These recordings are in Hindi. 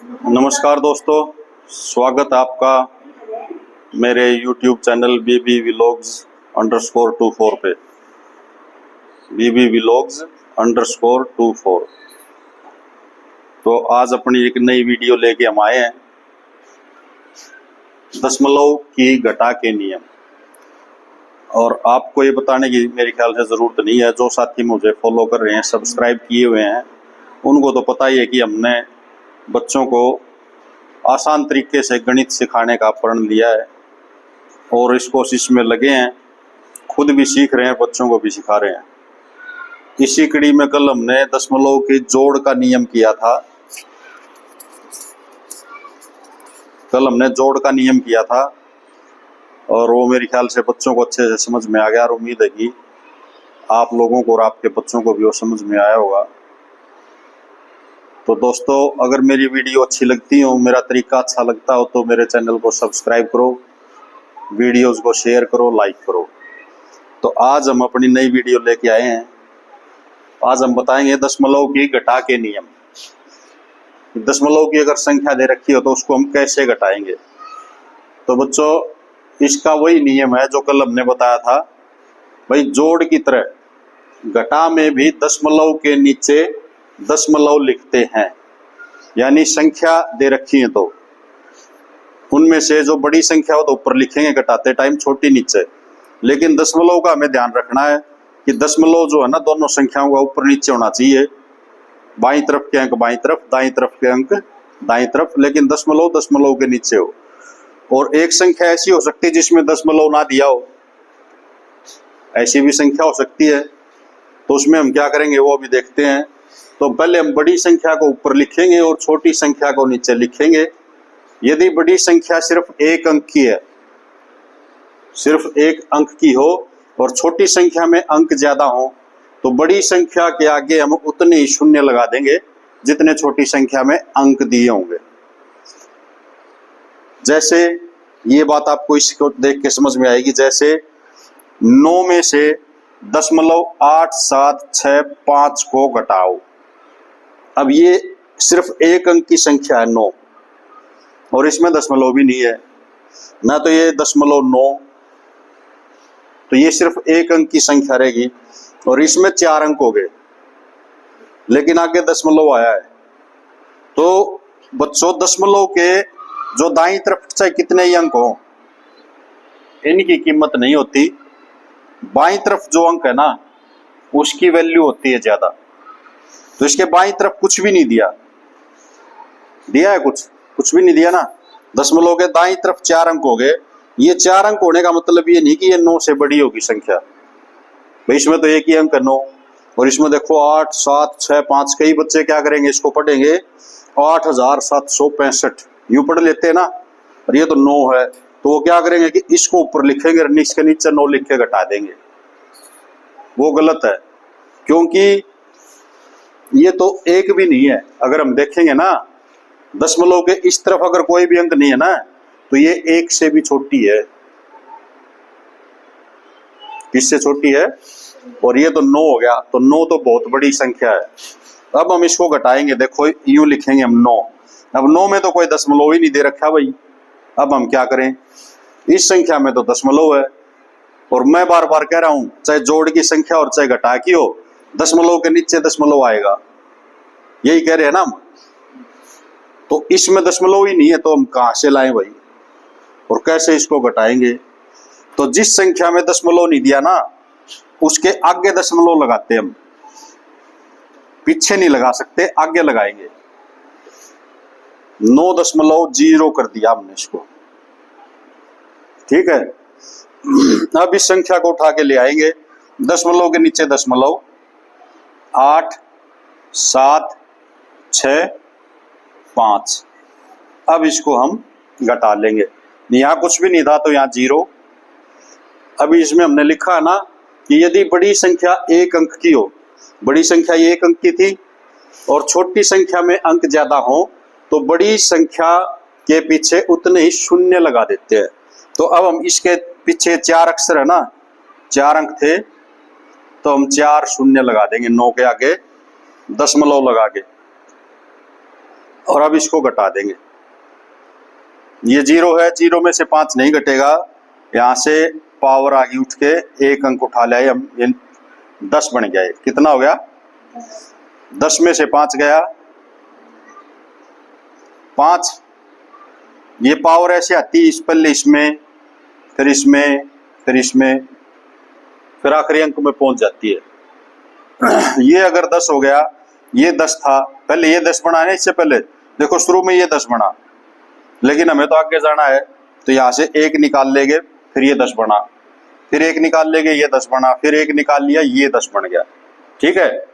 नमस्कार दोस्तों, स्वागत है आपका मेरे YouTube चैनल BB Vlogs_24 पे। BB Vlogs_24। तो आज अपनी एक नई वीडियो लेके हम आए हैं, दशमलव की घटा के नियम। और आपको ये बताने की मेरे ख्याल से ज़रूरत नहीं है, जो साथी मुझे फॉलो कर रहे हैं, सब्सक्राइब किए हुए हैं, उनको तो पता ही है कि हमने बच्चों को आसान तरीके से गणित सिखाने का प्रण लिया है और इस कोशिश में लगे हैं, खुद भी सीख रहे हैं, बच्चों को भी सिखा रहे हैं। इसी कड़ी में कल हमने दशमलव के जोड़ का नियम किया था। और वो मेरे ख्याल से बच्चों को अच्छे से समझ में आ गया और उम्मीद है कि आप लोगों को और आपके बच्चों को भी वो समझ में आया होगा। तो दोस्तों, अगर मेरी वीडियो अच्छी लगती हो, मेरा तरीका अच्छा लगता हो, तो मेरे चैनल को सब्सक्राइब करो, वीडियोस को शेयर करो, लाइक करो। तो आज हम अपनी नई वीडियो लेके आए हैं। आज हम बताएंगे दशमलव की घटा के नियम। दशमलव की अगर संख्या दे रखी हो तो उसको हम कैसे घटाएंगे। तो बच्चों, इसका वही नियम है जो कल हमने बताया था। भाई, जोड़ की तरह घटा में भी दशमलव के नीचे दशमलव लिखते हैं। यानी संख्या दे रखी है तो उनमें से जो बड़ी संख्या हो तो ऊपर लिखेंगे घटाते टाइम, छोटी नीचे। लेकिन दशमलव का हमें ध्यान रखना है कि दशमलव जो है ना, दोनों संख्याओं का ऊपर नीचे होना चाहिए। बाईं तरफ के अंक बाईं तरफ, दाईं तरफ के अंक दाईं तरफ, लेकिन दशमलव दशमलव के नीचे हो। और एक संख्या ऐसी हो सकती है जिसमें दशमलव ना दिया हो, ऐसी भी संख्या हो सकती है। तो उसमें हम क्या करेंगे वो भी देखते हैं। तो पहले हम बड़ी संख्या को ऊपर लिखेंगे और छोटी संख्या को नीचे लिखेंगे। यदि बड़ी संख्या सिर्फ एक अंक की है, सिर्फ एक अंक की हो, और छोटी संख्या में अंक ज्यादा हो, तो बड़ी संख्या के आगे हम उतने ही शून्य लगा देंगे जितने छोटी संख्या में अंक दिए होंगे। जैसे ये बात आपको इसको देख के समझ में आएगी। जैसे 9 में से 0.8765 को घटाओ। अब ये सिर्फ एक अंक की संख्या है 9, और इसमें दशमलव भी नहीं है ना, तो ये 0.9, तो ये सिर्फ एक अंक की संख्या रहेगी और इसमें 4 अंक हो गए, लेकिन आगे दशमलव आया है। तो बच्चों, दशमलव के जो दाईं तरफ चाहे कितने ही अंक हो, इनकी कीमत नहीं होती। बाईं तरफ जो अंक है ना, उसकी वैल्यू होती है ज्यादा। तो इसके बाईं तरफ कुछ भी नहीं दिया है, कुछ भी नहीं दिया ना। दशमलव के दाईं तरफ 4 अंक हो गए। ये 4 अंक होने का मतलब ये नहीं कि ये 9 से बड़ी होगी संख्या। भाई, इसमें तो एक ही अंक है 9, और इसमें देखो 8, 7, 6, 5। कई बच्चे क्या करेंगे, इसको पढ़ेंगे 8765, यूं पढ़ लेते हैं ना, और ये तो 9 है, तो वो क्या करेंगे कि इसको ऊपर लिखेंगे और इसके नीचे 9 लिख के घटा देंगे। वो गलत है, क्योंकि ये तो एक भी नहीं है। अगर हम देखेंगे ना, दशमलव के इस तरफ अगर कोई भी अंक नहीं है ना, तो ये 1 से भी छोटी है। किससे छोटी है? और ये तो 9 हो गया, तो 9 तो बहुत बड़ी संख्या है। अब हम इसको घटाएंगे, देखो यूं लिखेंगे हम 9। अब 9 में तो कोई दशमलव ही नहीं दे रखा भाई। अब हम क्या करें, इस संख्या में तो दशमलव है, और मैं बार बार कह रहा हूं, चाहे जोड़ की संख्या और चाहे घटा की हो, दशमलव के नीचे दशमलव आएगा। यही कह रहे हैं ना हम। तो इसमें दशमलव ही नहीं है, तो हम कहां से लाएं भाई, और कैसे इसको घटाएंगे। तो जिस संख्या में दशमलव नहीं दिया ना, उसके आगे दशमलव लगाते हम, पीछे नहीं लगा सकते, आगे लगाएंगे। 9.0 कर दिया हमने इसको, ठीक है। अब इस संख्या को उठा के ले आएंगे, दशमलव के नीचे दशमलव, 8, 7, 6, 5। अब इसको हम घटा लेंगे। यहां कुछ भी नहीं था तो यहां 0। अभी इसमें हमने लिखा है ना कि यदि बड़ी संख्या एक अंक की हो, बड़ी संख्या ये एक अंक की थी, और छोटी संख्या में अंक ज्यादा हो, तो बड़ी संख्या के पीछे उतने ही शून्य लगा देते हैं। तो अब हम इसके पीछे 4 अक्षर है ना, 4 अंक थे, तो हम 4 शून्य लगा देंगे 9 के आगे, दशमलव लगा के। और अब इसको घटा देंगे। ये 0 है, 0 में से 5 नहीं घटेगा, यहां से पावर आगे उठ के एक अंक उठा लिया हम, ये 10 बन गया। कितना हो गया? 10 में से 5 गया 5। ये पावर ऐसे आती है, इस पहले इसमें, फिर इसमें, फिर इसमें, फिर आखिरी अंक में पहुंच जाती है। ये अगर 10 हो गया, ये 10 था, पहले ये 10 बना है, इससे पहले देखो शुरू में ये 10 बना, लेकिन हमें तो आगे जाना है, तो यहां से 1 निकाल लेंगे, फिर ये 10 बना, फिर 1 निकाल लेंगे, ये 10 बना, फिर 1 निकाल लिया, ये 10 बन गया। ठीक है,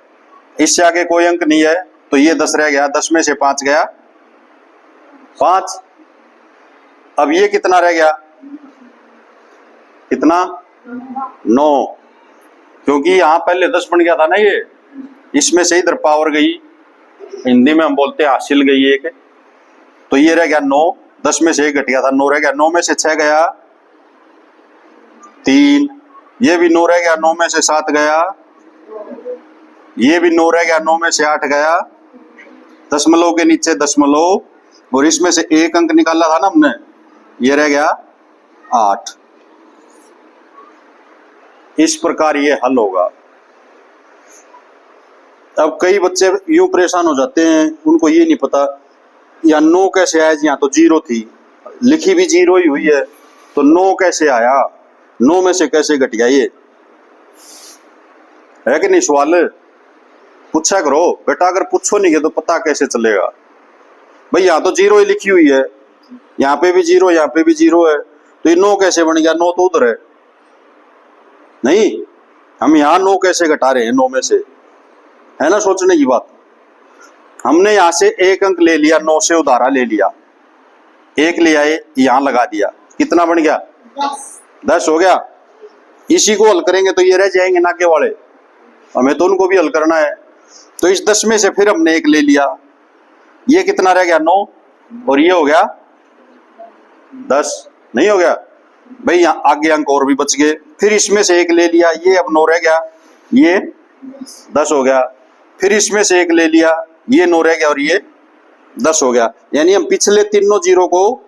इससे आगे कोई अंक नहीं है, तो ये 10 रह गया। 10 में से 5 गया 5। अब ये कितना रह गया? कितना? 9, क्योंकि यहां पहले 10 बन गया था ना, ये इसमें से इधर पावर गई, हिंदी में हम बोलते हैं हासिल गई एक, तो ये रह गया 9। 10 में से 1 घट गया था, 9 रह गया। 9 में से 6 गया 3, ये भी 9 रह गया। 9 में से 7 गया, ये भी 9 रह गया। 9 में से 8 गया, दशमलव के नीचे दशमलव, और इसमें से 1 अंक निकाला था ना हमने, ये रह गया 8। इस प्रकार ये हल होगा। अब कई बच्चे यूं परेशान हो जाते हैं, उनको ये नहीं पता या 9 कैसे आया, यहाँ तो 0 थी, लिखी भी 0 ही हुई है, तो 9 कैसे आया? 9 में से कैसे घट गया? ये है कि नहीं? सवाल पूछा करो बेटा, अगर पूछो नहीं तो पता कैसे चलेगा भाई? यहाँ तो 0 ही लिखी हुई है, यहाँ पे भी 0, यहाँ पे भी 0 है, तो ये 9 कैसे बन गया? 9 तो उधर है नहीं, हम यहाँ 9 कैसे घटा रहे हैं 9 में से? है ना सोचने की बात। हमने यहां से 1 अंक ले लिया, 9 से उधारा ले लिया, 1 ले आए, यहां लगा दिया, कितना बन गया? 10 हो गया। इसी को हल करेंगे तो ये रह जाएंगे नाके वाले, हमें तो उनको भी हल करना है। तो इस 10 में से फिर हमने 1 ले लिया, ये कितना रह गया? 9, और ये हो गया 10, नहीं हो गया भाई? यहाँ आगे अंक और भी बच गए, फिर इसमें से 1 ले लिया, ये अब 9 रह गया, ये 10 हो गया। फिर इसमें से 1 ले लिया, ये 9 रह गया, और ये 10 हो गया। यानी हम पिछले तीनों 0 को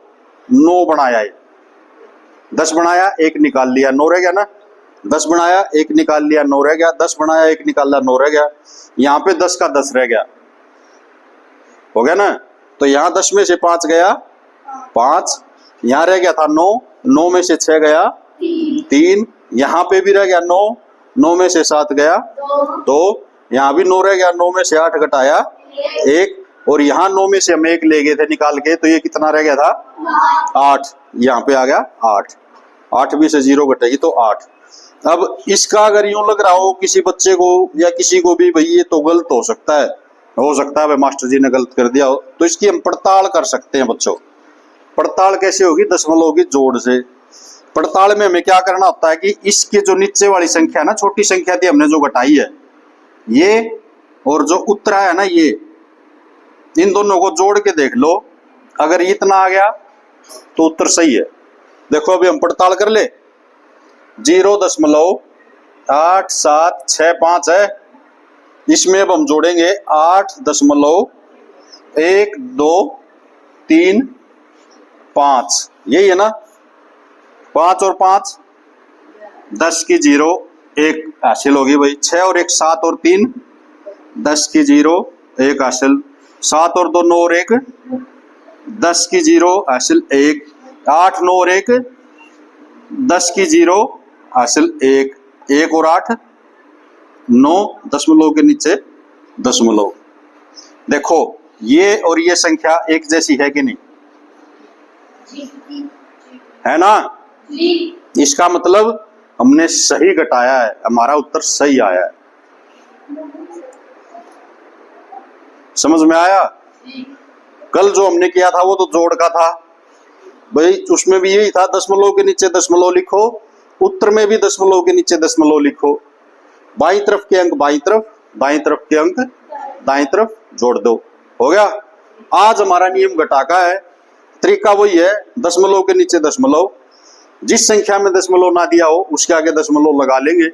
9 बनाया है। 10 बनाया, 1 निकाल लिया, 9 रह गया ना। 10 बनाया, 1 निकाल लिया, 9 रह गया। 10 बनाया, 1 निकाला, 9 रह गया। यहाँ पे 10 का 10 रह गया, हो गया ना। तो यहाँ 10 में से 5 गया 5, यहाँ रह गया था 9, 9 में से 6 गया 3, यहाँ पे भी रह गया 9, 9 में से 7 गया 2, यहाँ भी 9 रह गया। 9 में से 8 घटाया 1, और यहाँ 9 में से हम 1 ले गए थे निकाल के, तो ये कितना रह गया था? 8, यहाँ पे आ गया 8। 8 में से 0 घटेगी तो 8। अब इसका अगर यूं लग रहा हो किसी बच्चे को या किसी को भी भाई ये तो गलत हो सकता है भाई मास्टर जी ने गलत कर दिया हो, तो इसकी हम पड़ताल कर सकते हैं बच्चों। पड़ताल कैसे होगी? दशमलव की जोड़ से। पड़ताल में हमें क्या करना होता है कि इसके जो नीचे वाली संख्या ना, छोटी संख्या थी हमने जो घटाई है, ये और जो उत्तरा है ना, ये इन दोनों को जोड़ के देख लो, अगर इतना आ गया तो उत्तर सही है। देखो अभी हम पड़ताल कर ले, 0.8765 है, इसमें अब हम जोड़ेंगे 8.1235, यही है ना। 5 और 5 10 की 0, 1 हासिल होगी भाई। 6 और 1 7 और 3 10 की 0, 1 हासिल। 7 और 2 9 और 1 10 की 0 हासिल 1। 8 9 और 1 10 की 0 हासिल 1। 1 और 8 9, दशमलव के नीचे दशमलव। देखो ये और ये संख्या एक जैसी है कि नहीं? है ना। इसका मतलब हमने सही घटाया है, हमारा उत्तर सही आया है। समझ में आया? कल जो हमने किया था वो तो जोड़ का था भाई, उसमें भी यही था, दशमलव के नीचे दशमलव लिखो, उत्तर में भी दशमलव के नीचे दशमलव लिखो, बाईं तरफ के अंक बाईं तरफ, दाईं तरफ के अंक दाईं तरफ जोड़ दो, हो गया। आज हमारा नियम घटा का है, तरीका वही है, दशमलव के नीचे दशमलव, जिस संख्या में दशमलव ना दिया हो उसके आगे दशमलव लगा लेंगे।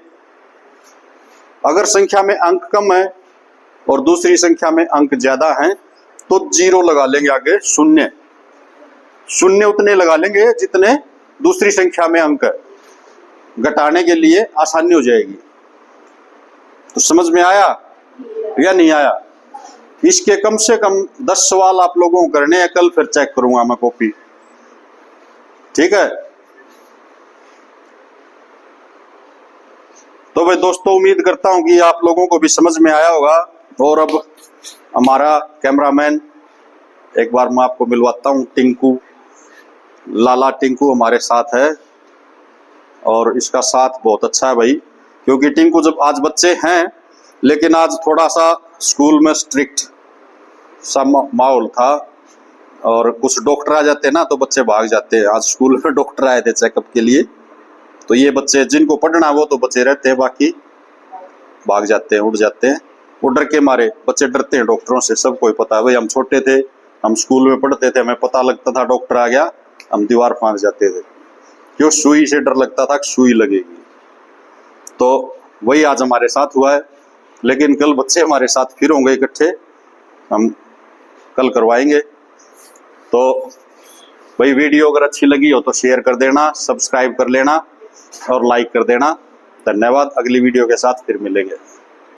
अगर संख्या में अंक कम है और दूसरी संख्या में अंक ज्यादा हैं तो 0 लगा लेंगे आगे, शून्य। शून्य उतने लगा लेंगे जितने दूसरी संख्या में अंक है, घटाने के लिए आसानी हो जाएगी। तो समझ में आया या नहीं आया? इसके कम से कम 10 सवाल आप लोगों को करने हैं, कल फिर चेक करूंगा मैं कॉपी, ठीक है? तो भाई दोस्तों, उम्मीद करता हूं कि आप लोगों को भी समझ में आया होगा। और अब हमारा कैमरामैन, एक बार मैं आपको मिलवाता हूं, टिंकू, लाला टिंकू हमारे साथ है। और इसका साथ बहुत अच्छा है भाई, क्योंकि टिंकू जब आज बच्चे हैं, लेकिन आज थोड़ा सा स्कूल में स्ट्रिक्ट सा माहौल था, और कुछ डॉक्टर आ जाते हैं ना तो बच्चे भाग जाते हैं। आज स्कूल में डॉक्टर आए थे चेकअप के लिए, तो ये बच्चे जिनको पढ़ना वो तो बचे रहते हैं, बाकी भाग जाते हैं, उड़ जाते हैं। वो डर के मारे, बच्चे डरते हैं डॉक्टरों से, सबको पता है भाई। हम छोटे थे, हम स्कूल में पढ़ते थे, हमें पता लगता था डॉक्टर आ गया, हम दीवार फांद जाते थे, क्यों? सुई से डर लगता था कि सुई लगेगी। तो वही आज हमारे साथ हुआ है, लेकिन कल बच्चे हमारे साथ फिर होंगे इकट्ठे, हम कल करवाएंगे। तो भाई वीडियो अगर अच्छी लगी हो तो शेयर कर देना, सब्सक्राइब कर लेना और लाइक कर देना। धन्यवाद। अगली वीडियो के साथ फिर मिलेंगे।